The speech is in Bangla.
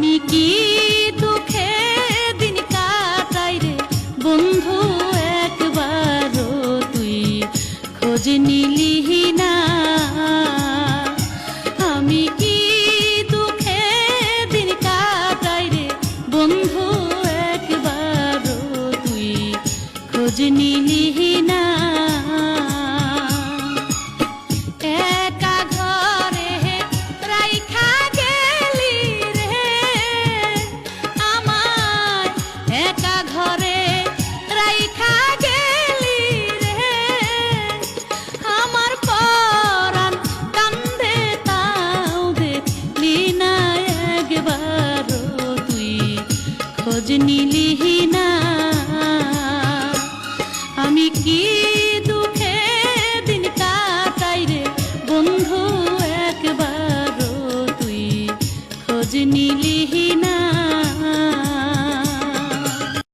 আমি কি দুঃখে দিন কাটাই রে বন্ধু, একবারও তুই খোঁজ নিলি না। আমি কি দুঃখে দিন কাটাই রে বন্ধু, একবারও তুই খোঁজ নিলি না। খোঁজ নিলি না। আমি কি দুঃখে দিন কাটাই রে বন্ধু, একবারও তুই খোঁজ নিলি না।